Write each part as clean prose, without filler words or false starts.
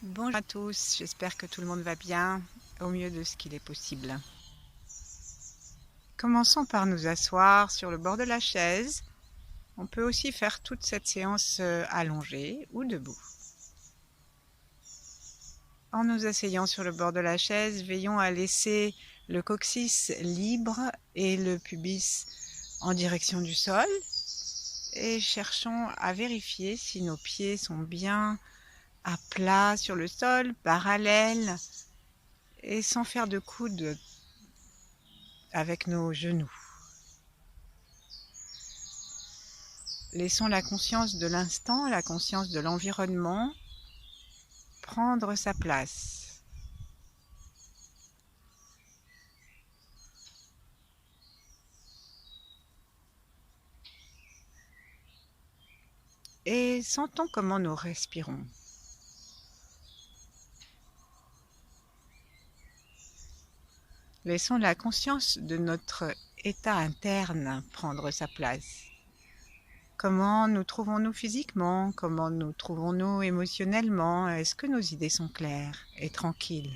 Bonjour à tous, j'espère que tout le monde va bien, au mieux de ce qu'il est possible. Commençons par nous asseoir sur le bord de la chaise. On peut aussi faire toute cette séance allongée ou debout. En nous asseyant sur le bord de la chaise, veillons à laisser le coccyx libre et le pubis en direction du sol et cherchons à vérifier si nos pieds sont bien à plat sur le sol, parallèles et sans faire de coude avec nos genoux. Laissons la conscience de l'instant, la conscience de l'environnement prendre sa place. Et sentons comment nous respirons. Laissons la conscience de notre état interne prendre sa place. Comment nous trouvons-nous physiquement? Comment nous trouvons-nous émotionnellement? Est-ce que nos idées sont claires et tranquilles?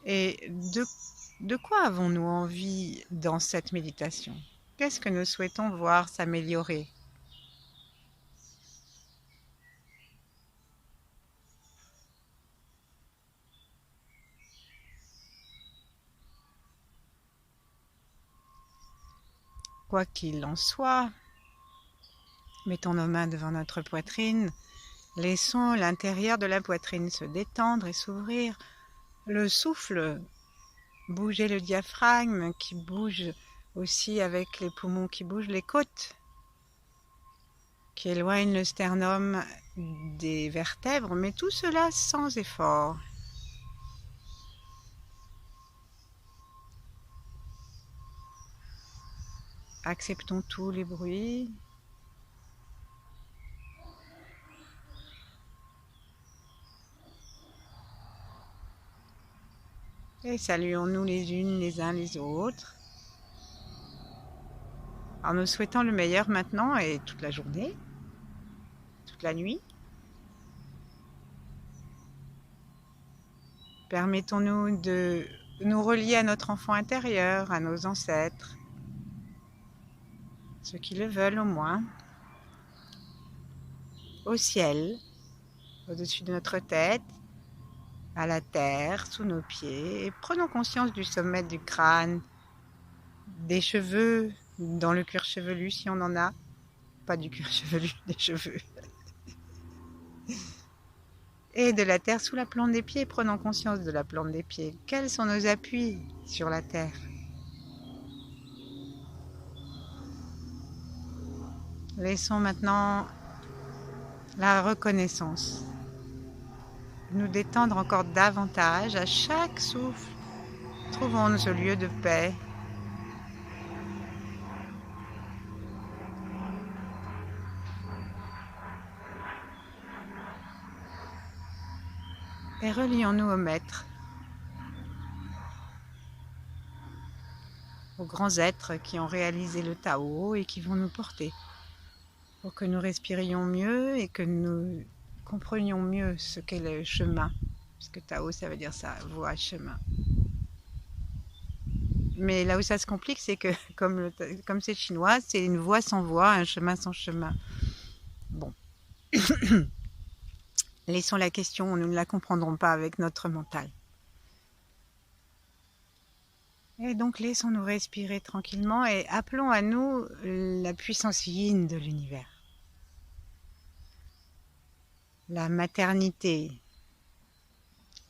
Et de quoi avons-nous envie dans cette méditation? Qu'est-ce que nous souhaitons voir s'améliorer? Quoi qu'il en soit, mettons nos mains devant notre poitrine, laissons l'intérieur de la poitrine se détendre et s'ouvrir. Le souffle, bouger le diaphragme qui bouge aussi avec les poumons qui bougent, les côtes qui éloignent le sternum des vertèbres, mais tout cela sans effort. Acceptons tous les bruits. Et saluons-nous les unes les uns les autres. En nous souhaitant le meilleur maintenant et toute la journée, toute la nuit. Permettons-nous de nous relier à notre enfant intérieur, à nos ancêtres, ceux qui le veulent au moins, au ciel, au-dessus de notre tête, à la terre, sous nos pieds, et prenons conscience du sommet du crâne, des cheveux, dans le cuir chevelu si on en a, pas du cuir chevelu, des cheveux, et de la terre sous la plante des pieds. Prenons conscience de la plante des pieds. Quels sont nos appuis sur la terre? Laissons maintenant la reconnaissance nous détendre encore davantage. À chaque souffle, trouvons ce lieu de paix. Et relions-nous au Maître, aux grands êtres qui ont réalisé le Tao et qui vont nous porter pour que nous respirions mieux et que nous comprenions mieux ce qu'est le chemin. Parce que Tao, ça veut dire ça, voie, chemin. Mais là où ça se complique, c'est que comme c'est chinois, c'est une voie sans voie, un chemin sans chemin. Bon. Laissons la question, nous ne la comprendrons pas avec notre mental. Et donc laissons-nous respirer tranquillement et appelons à nous la puissance yin de l'univers. La maternité,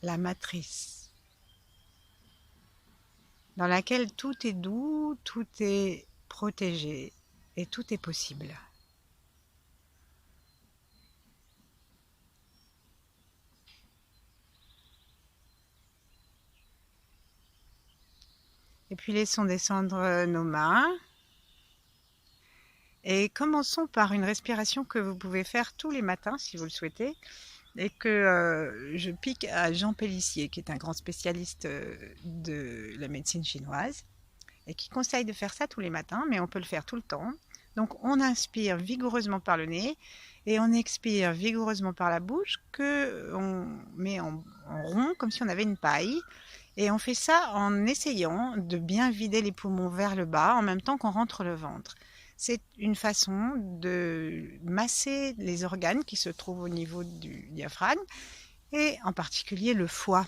la matrice, dans laquelle tout est doux, tout est protégé et tout est possible. Et puis laissons descendre nos mains. Et commençons par une respiration que vous pouvez faire tous les matins si vous le souhaitez. et que je pique à Jean Pélissier, qui est un grand spécialiste de la médecine chinoise, et qui conseille de faire ça tous les matins, mais on peut le faire tout le temps. Donc on inspire vigoureusement par le nez et on expire vigoureusement par la bouche, que on met en rond comme si on avait une paille. Et on fait ça en essayant de bien vider les poumons vers le bas en même temps qu'on rentre le ventre. C'est une façon de masser les organes qui se trouvent au niveau du diaphragme et en particulier le foie.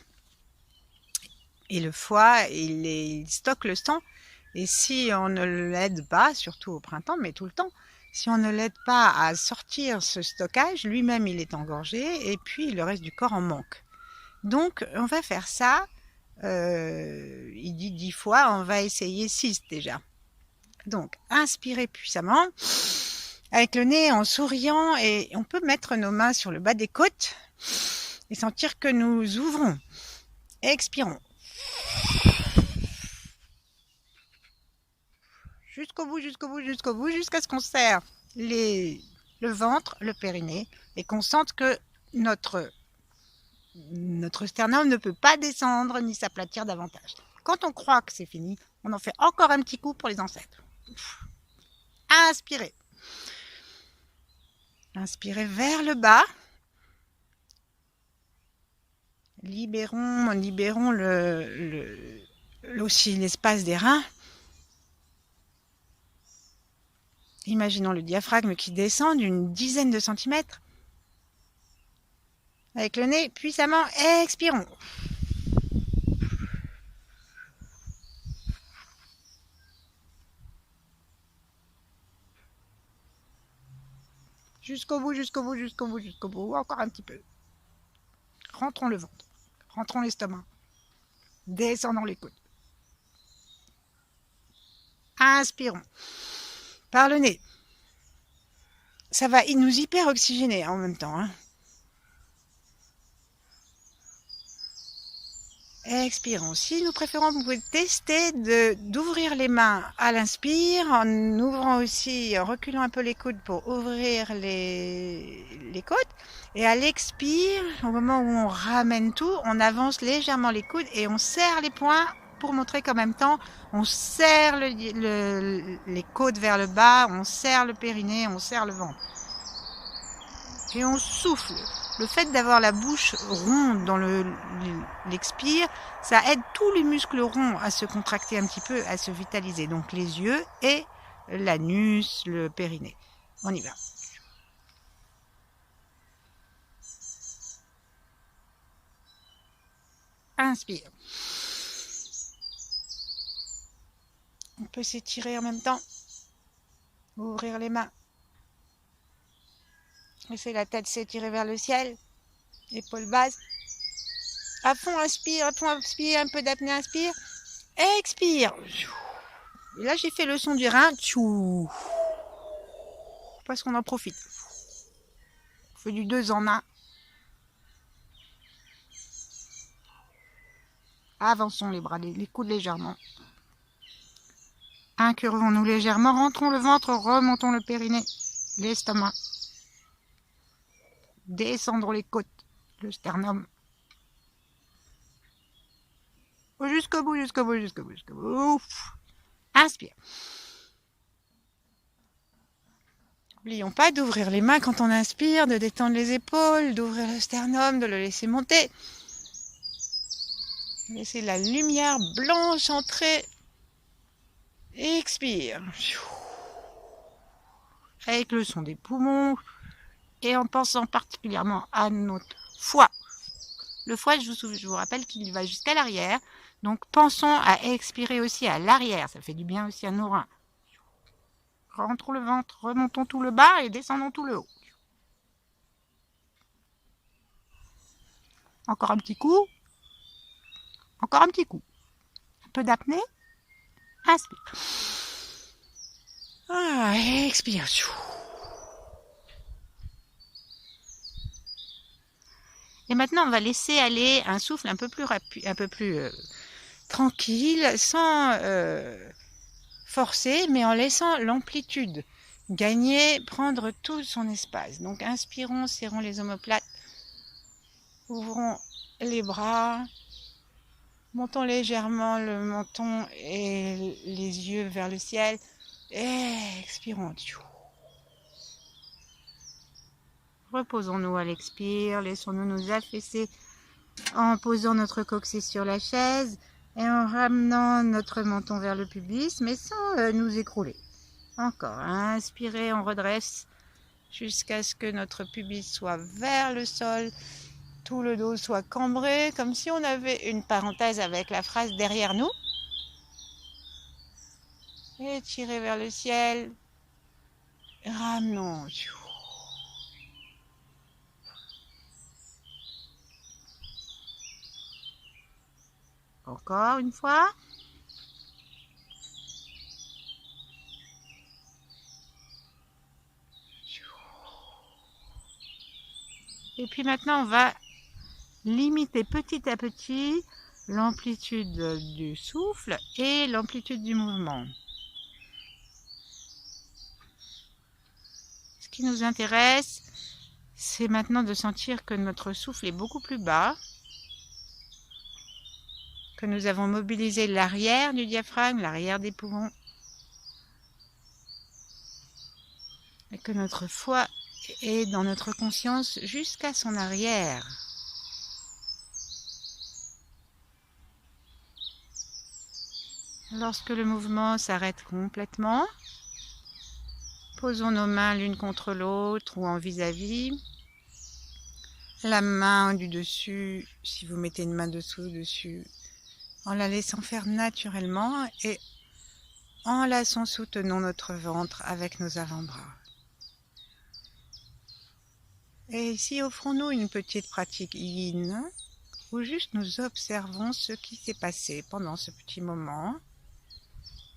Et le foie, il stocke le sang. Et si on ne l'aide pas, surtout au printemps, mais tout le temps, si on ne l'aide pas à sortir ce stockage, lui-même il est engorgé et puis le reste du corps en manque. Donc on va faire ça, il dit 10 fois, on va essayer 6 déjà. Donc inspirez puissamment avec le nez en souriant et on peut mettre nos mains sur le bas des côtes et sentir que nous ouvrons. Expirons. Jusqu'au bout, jusqu'au bout, jusqu'au bout, jusqu'à ce qu'on serre le ventre, le périnée, et qu'on sente que notre sternum ne peut pas descendre ni s'aplatir davantage. Quand on croit que c'est fini, on en fait encore un petit coup pour les ancêtres. Inspirez. Inspirez vers le bas. Libérons aussi l'espace des reins. Imaginons le diaphragme qui descend d'une dizaine de centimètres. Avec le nez, puissamment, expirons. Jusqu'au bout, jusqu'au bout, jusqu'au bout, jusqu'au bout. Encore un petit peu. Rentrons le ventre. Rentrons l'estomac. Descendons les coudes. Inspirons. Par le nez. Ça va nous hyper oxygéner en même temps. Expirons. Si nous préférons, vous pouvez tester d'ouvrir les mains à l'inspire, en ouvrant aussi, en reculant un peu les coudes pour ouvrir les côtes. Et à l'expire, au moment où on ramène tout, on avance légèrement les coudes et on serre les poings pour montrer qu'en même temps, on serre les côtes vers le bas, on serre le périnée, on serre le ventre. Et on souffle. Le fait d'avoir la bouche ronde dans l'expire, ça aide tous les muscles ronds à se contracter un petit peu, à se vitaliser. Donc les yeux et l'anus, le périnée. On y va. Inspire. On peut s'étirer en même temps. Ouvrir les mains. Laissez la tête s'étirer vers le ciel. Épaules basses. À fond, inspire, un peu d'apnée, inspire. Expire. Et là, j'ai fait le son du rein. Parce qu'on en profite. On fait du 2 en 1. Avançons les bras, les coudes légèrement. Incurvons-nous légèrement. Rentrons le ventre, remontons le périnée, l'estomac. Descendons les côtes, le sternum. Jusqu'au bout, jusqu'au bout, jusqu'au bout, jusqu'au bout. Ouf. Inspire. N'oublions pas d'ouvrir les mains quand on inspire, de détendre les épaules, d'ouvrir le sternum, de le laisser monter. Laissez la lumière blanche entrer. Expire. Avec le son des poumons et en pensant particulièrement à notre foie. Le foie, je vous rappelle qu'il va jusqu'à l'arrière. Donc pensons à expirer aussi à l'arrière. Ça fait du bien aussi à nos reins. Rentrons le ventre, remontons tout le bas et descendons tout le haut. Encore un petit coup. Encore un petit coup. Un peu d'apnée. Inspire. Expire. Et maintenant, on va laisser aller un souffle un peu plus rapide, un peu plus tranquille, sans forcer, mais en laissant l'amplitude gagner, prendre tout son espace. Donc, inspirons, serrons les omoplates. Ouvrons les bras, montons légèrement le menton et les yeux vers le ciel. Et expirons. Reposons-nous à l'expire, laissons-nous nous affaisser en posant notre coccyx sur la chaise et en ramenant notre menton vers le pubis, mais sans nous écrouler. Encore, inspirez, on redresse jusqu'à ce que notre pubis soit vers le sol, tout le dos soit cambré, comme si on avait une parenthèse avec la phrase derrière nous. Étirez vers le ciel, ramenons. Encore une fois. Et puis maintenant, on va limiter petit à petit l'amplitude du souffle et l'amplitude du mouvement. Ce qui nous intéresse, c'est maintenant de sentir que notre souffle est beaucoup plus bas, que nous avons mobilisé l'arrière du diaphragme, l'arrière des poumons, et que notre foi est dans notre conscience jusqu'à son arrière. Lorsque le mouvement s'arrête complètement, posons nos mains l'une contre l'autre ou en vis-à-vis. La main du dessus, si vous mettez une main dessous, dessus, en la laissant faire naturellement et en la soutenant notre ventre avec nos avant-bras. Et ici, offrons-nous une petite pratique yin, où juste nous observons ce qui s'est passé pendant ce petit moment.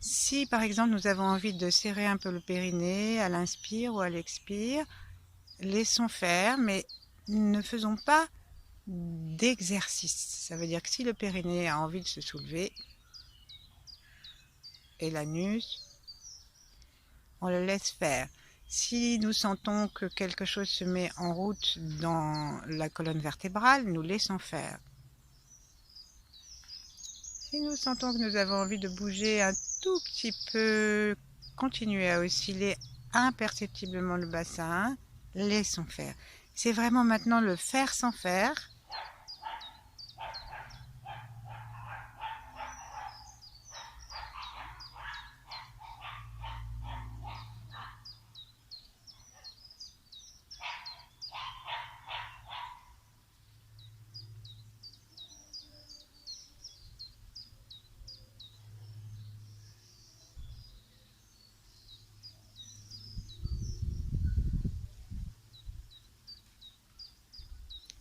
Si par exemple nous avons envie de serrer un peu le périnée à l'inspire ou à l'expire, laissons faire, mais ne faisons pas d'exercice. Ça veut dire que si le périnée a envie de se soulever, et l'anus, on le laisse faire. Si nous sentons que quelque chose se met en route dans la colonne vertébrale, nous laissons faire. Si nous sentons que nous avons envie de bouger un tout petit peu, continuer à osciller imperceptiblement le bassin, laissons faire. C'est vraiment maintenant le faire sans faire.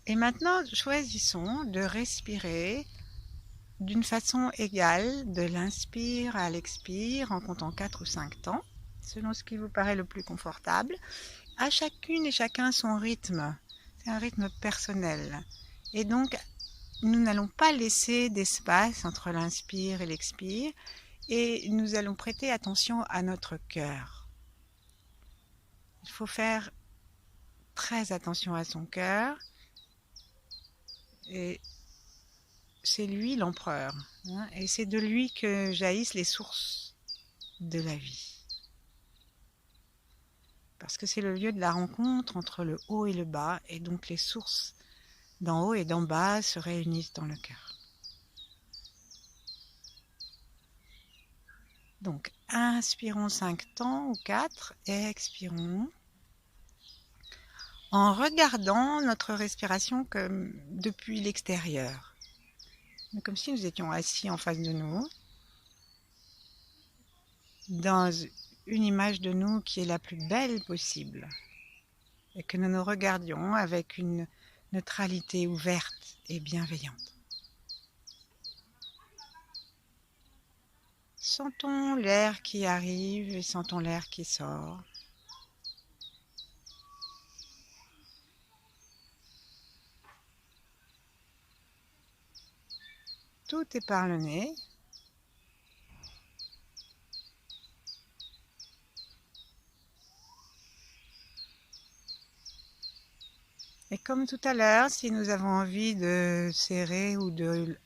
Et maintenant, choisissons de respirer d'une façon égale, de l'inspire à l'expire, en comptant 4 ou 5 temps, selon ce qui vous paraît le plus confortable. À chacune et chacun son rythme. C'est un rythme personnel. Et donc, nous n'allons pas laisser d'espace entre l'inspire et l'expire, et nous allons prêter attention à notre cœur. Il faut faire très attention à son cœur. Et c'est lui l'empereur, et c'est de lui que jaillissent les sources de la vie. Parce que c'est le lieu de la rencontre entre le haut et le bas, et donc les sources d'en haut et d'en bas se réunissent dans le cœur. Donc, inspirons 5 temps ou 4, et expirons en regardant notre respiration comme depuis l'extérieur. Comme si nous étions assis en face de nous, dans une image de nous qui est la plus belle possible, et que nous nous regardions avec une neutralité ouverte et bienveillante. Sentons l'air qui arrive et sentons l'air qui sort. Tout est par le nez. Et comme tout à l'heure, si nous avons envie de serrer ou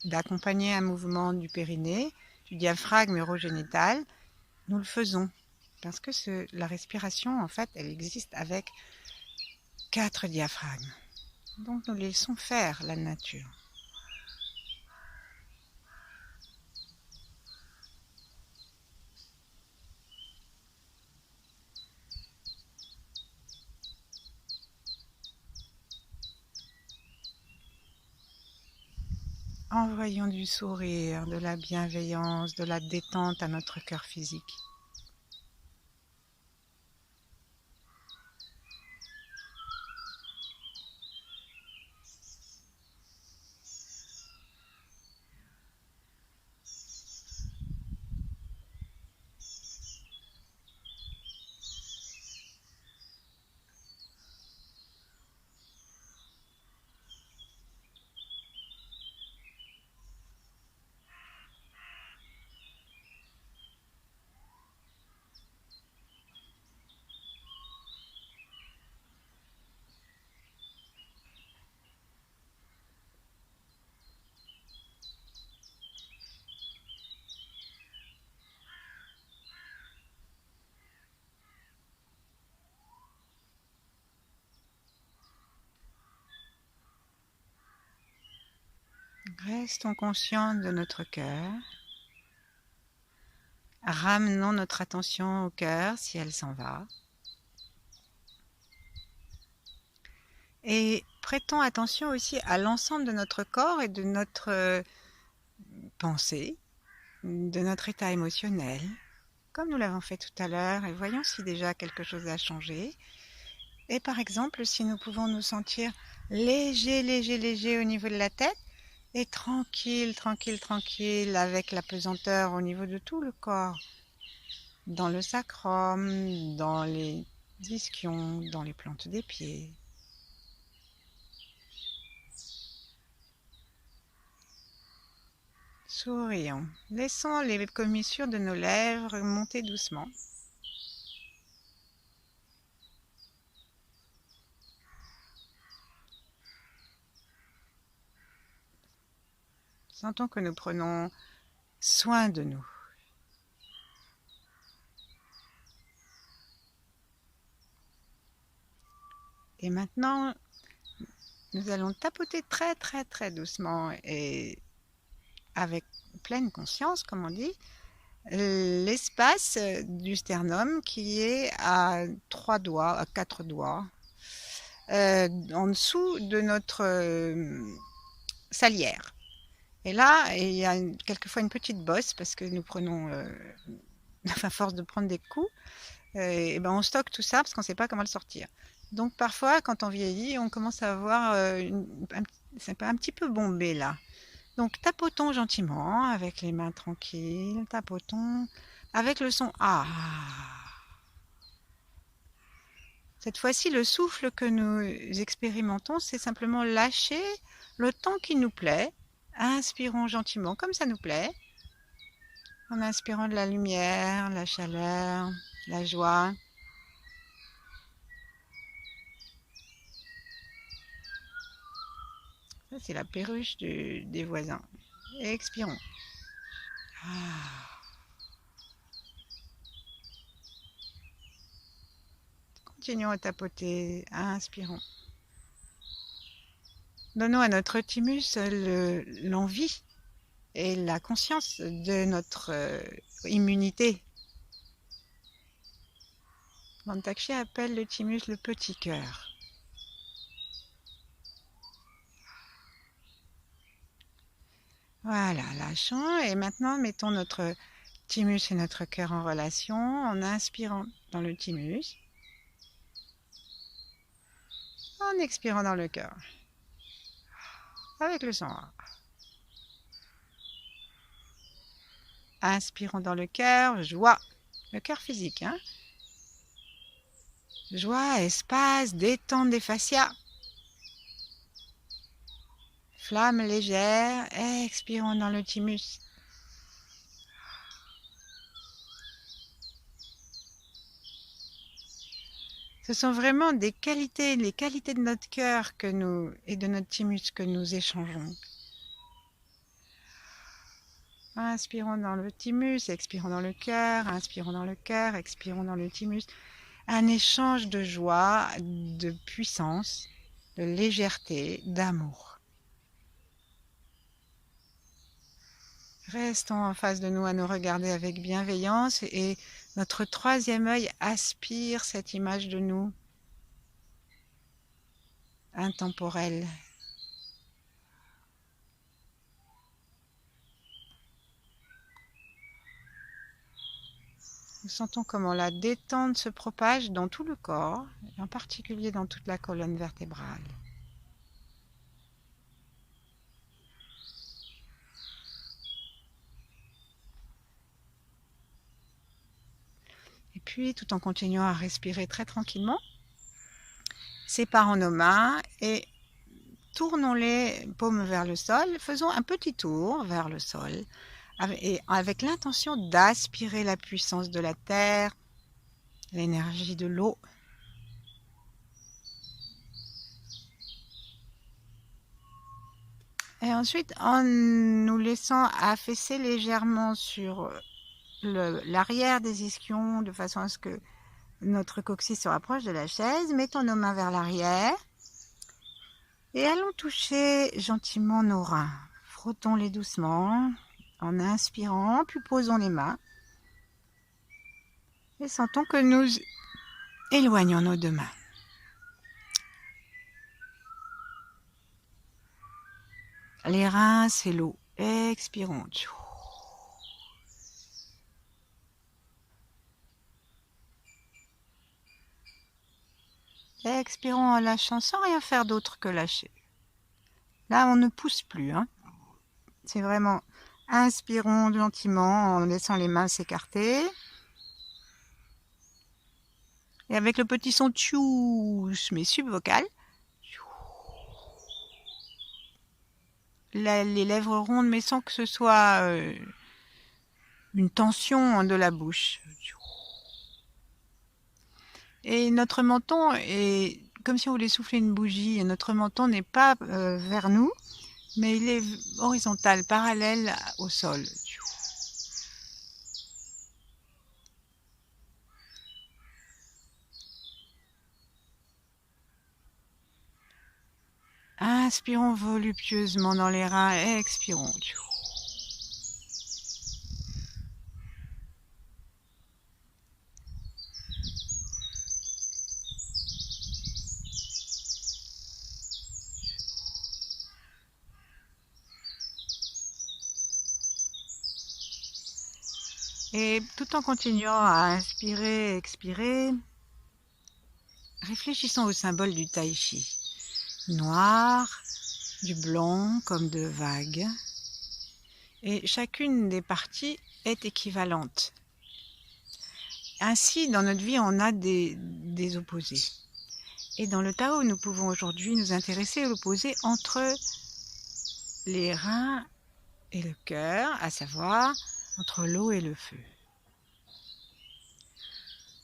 d'accompagner un mouvement du périnée, du diaphragme urogénital, nous le faisons. Parce que la respiration, en fait, elle existe avec 4 diaphragmes. Donc nous laissons faire la nature. Envoyons du sourire, de la bienveillance, de la détente à notre cœur physique. Restons conscients de notre cœur. Ramenons notre attention au cœur si elle s'en va. Et prêtons attention aussi à l'ensemble de notre corps et de notre pensée, de notre état émotionnel, comme nous l'avons fait tout à l'heure, et voyons si déjà quelque chose a changé. Et par exemple, si nous pouvons nous sentir léger au niveau de la tête, et tranquille avec la pesanteur au niveau de tout le corps, dans le sacrum, dans les ischions, dans les plantes des pieds. Sourions. Laissons les commissures de nos lèvres monter doucement. Sentons que nous prenons soin de nous. Et maintenant, nous allons tapoter très doucement et avec pleine conscience, comme on dit, l'espace du sternum qui est à 3 doigts, à 4 doigts, en dessous de notre salière. Et là, il y a quelquefois une petite bosse parce que nous prenons, à force de prendre des coups, et ben on stocke tout ça parce qu'on ne sait pas comment le sortir. Donc parfois, quand on vieillit, on commence à avoir c'est un petit peu bombé là. Donc tapotons gentiment avec les mains tranquilles, tapotons avec le son ah. Cette fois-ci, le souffle que nous expérimentons, c'est simplement lâcher le temps qui nous plaît. Inspirons gentiment comme ça nous plaît, en inspirant de la lumière, la chaleur, la joie. Ça, c'est la perruche des voisins. Et expirons. Ah. Continuons à tapoter. Inspirons. Donnons à notre thymus l'envie et la conscience de notre immunité. Mantak-Chia appelle le thymus le petit cœur. Voilà, lâchons et maintenant mettons notre thymus et notre cœur en relation en inspirant dans le thymus, en expirant dans le cœur, avec le son. Inspirons dans le cœur, joie, le cœur physique, hein. Joie, espace, détente des fascias. Flamme légère, expirons dans le thymus. Ce sont vraiment des qualités, les qualités de notre cœur et de notre thymus que nous échangeons. Inspirons dans le thymus, expirons dans le cœur, inspirons dans le cœur, expirons dans le thymus. Un échange de joie, de puissance, de légèreté, d'amour. Restons en face de nous à nous regarder avec bienveillance et notre troisième œil aspire cette image de nous intemporelle. Nous sentons comment la détente se propage dans tout le corps, et en particulier dans toute la colonne vertébrale. Et puis, tout en continuant à respirer très tranquillement, séparons nos mains et tournons les paumes vers le sol. Faisons un petit tour vers le sol avec l'intention d'aspirer la puissance de la terre, l'énergie de l'eau. Et ensuite, en nous laissant affaisser légèrement sur l'arrière des ischions, de façon à ce que notre coccyx se rapproche de la chaise, mettons nos mains vers l'arrière et allons toucher gentiment nos reins. Frottons-les doucement en inspirant, puis posons les mains et sentons que nous éloignons nos deux mains. Les reins, c'est l'eau. Expirons. Expirons en lâchant sans rien faire d'autre que lâcher. Là, on ne pousse plus. C'est vraiment inspirons gentiment en laissant les mains s'écarter. Et avec le petit son tchouch, mais subvocal. Les lèvres rondes, mais sans que ce soit une tension de la bouche. Et notre menton est comme si on voulait souffler une bougie. Et notre menton n'est pas vers nous, mais il est horizontal, parallèle au sol. Inspirons voluptueusement dans les reins, expirons. Et tout en continuant à inspirer, expirer, réfléchissons au symbole du tai chi. Noir, du blanc comme de vagues. Et chacune des parties est équivalente. Ainsi, dans notre vie, on a des opposés. Et dans le Tao, nous pouvons aujourd'hui nous intéresser à l'opposé entre les reins et le cœur, à savoir entre l'eau et le feu.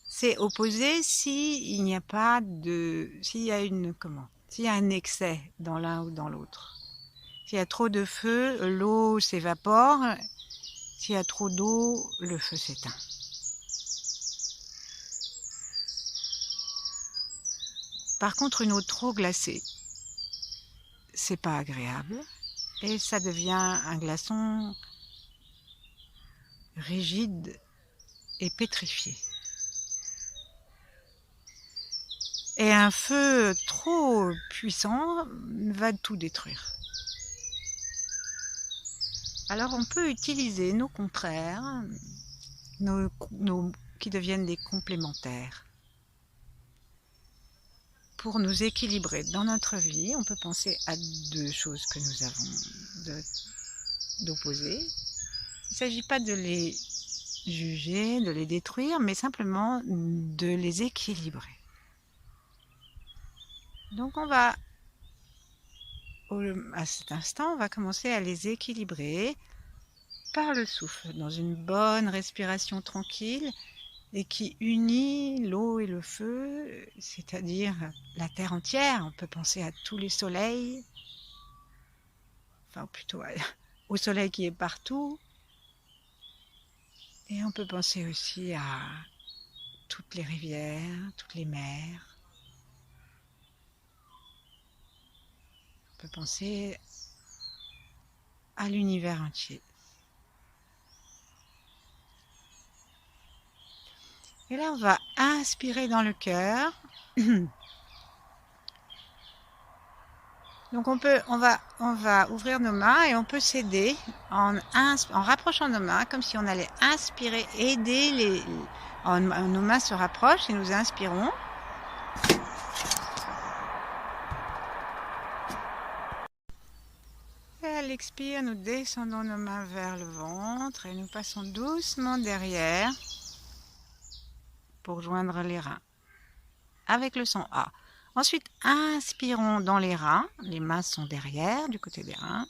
C'est opposé s'il n'y a pas s'il y a un excès dans l'un ou dans l'autre. S'il y a trop de feu, l'eau s'évapore. S'il y a trop d'eau, le feu s'éteint. Par contre, une eau trop glacée, c'est pas agréable et ça devient un glaçon rigide et pétrifié. Et un feu trop puissant va tout détruire. Alors on peut utiliser nos contraires, qui deviennent des complémentaires. Pour nous équilibrer dans notre vie, on peut penser à deux choses que nous avons d'opposées. Il ne s'agit pas de les juger, de les détruire, mais simplement de les équilibrer. Donc à cet instant, on va commencer à les équilibrer par le souffle, dans une bonne respiration tranquille et qui unit l'eau et le feu, c'est-à-dire la Terre entière. On peut penser à tous les soleils, enfin plutôt au soleil qui est partout. Et on peut penser aussi à toutes les rivières, toutes les mers. On peut penser à l'univers entier. Et là, on va inspirer dans le cœur. Donc on va ouvrir nos mains et on peut s'aider en rapprochant nos mains, comme si on allait inspirer, aider nos mains se rapprochent et nous inspirons. Et à l'expire, nous descendons nos mains vers le ventre et nous passons doucement derrière pour joindre les reins avec le son A. Ensuite, inspirons dans les reins. Les mains sont derrière, du côté des reins.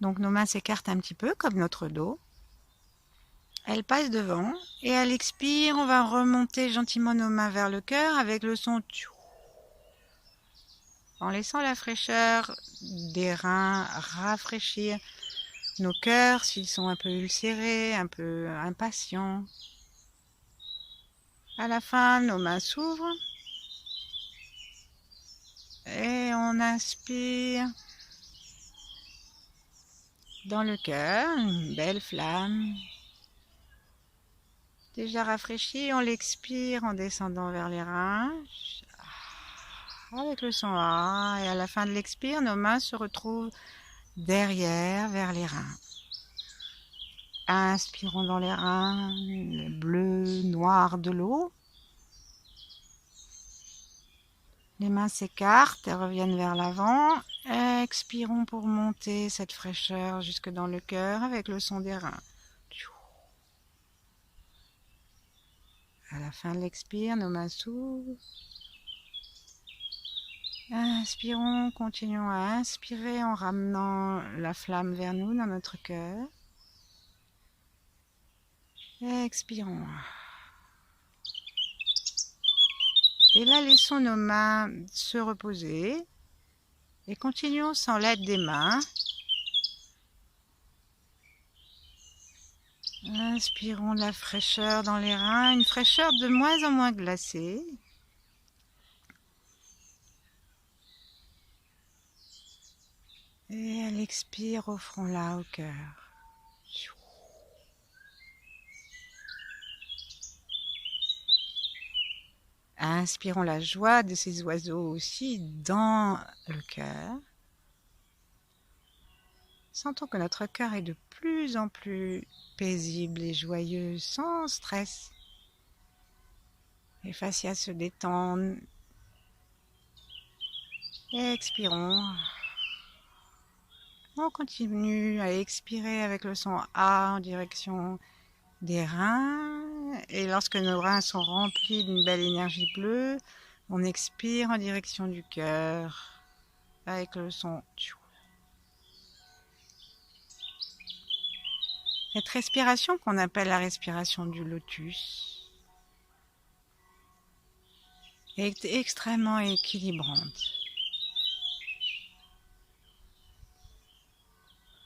Donc nos mains s'écartent un petit peu, comme notre dos. Elles passent devant. Et à l'expire, on va remonter gentiment nos mains vers le cœur avec le son tchou. En laissant la fraîcheur des reins rafraîchir nos cœurs s'ils sont un peu ulcérés, un peu impatients. À la fin, nos mains s'ouvrent et on inspire dans le cœur, une belle flamme. Déjà rafraîchie, on l'expire en descendant vers les reins avec le son A. Et à la fin de l'expire, nos mains se retrouvent derrière vers les reins. Inspirons dans les reins, le bleu noir de l'eau. Les mains s'écartent et reviennent vers l'avant. Expirons pour monter cette fraîcheur jusque dans le cœur avec le son des reins. À la fin de l'expire, nos mains s'ouvrent. Inspirons, continuons à inspirer en ramenant la flamme vers nous dans notre cœur. Expirons. Et là, laissons nos mains se reposer et continuons sans l'aide des mains. Inspirons de la fraîcheur dans les reins, une fraîcheur de moins en moins glacée. Et à l'expire, offrons-la au cœur. Inspirons la joie de ces oiseaux aussi dans le cœur. Sentons que notre cœur est de plus en plus paisible et joyeux, sans stress. Les fascias se détendent. Expirons. On continue à expirer avec le son A en direction des reins. Et lorsque nos reins sont remplis d'une belle énergie bleue, on expire en direction du cœur avec le son tchou. Cette respiration qu'on appelle la respiration du lotus est extrêmement équilibrante.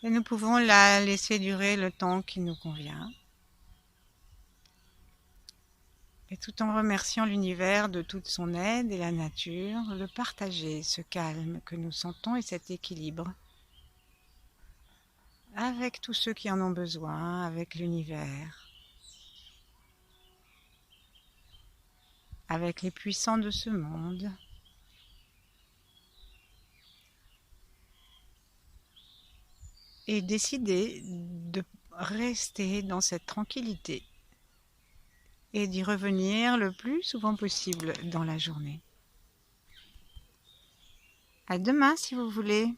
Et nous pouvons la laisser durer le temps qui nous convient. Et tout en remerciant l'univers de toute son aide et la nature, de partager ce calme que nous sentons et cet équilibre avec tous ceux qui en ont besoin, avec l'univers, avec les puissants de ce monde. Et décider de rester dans cette tranquillité et d'y revenir le plus souvent possible dans la journée. À demain si vous voulez.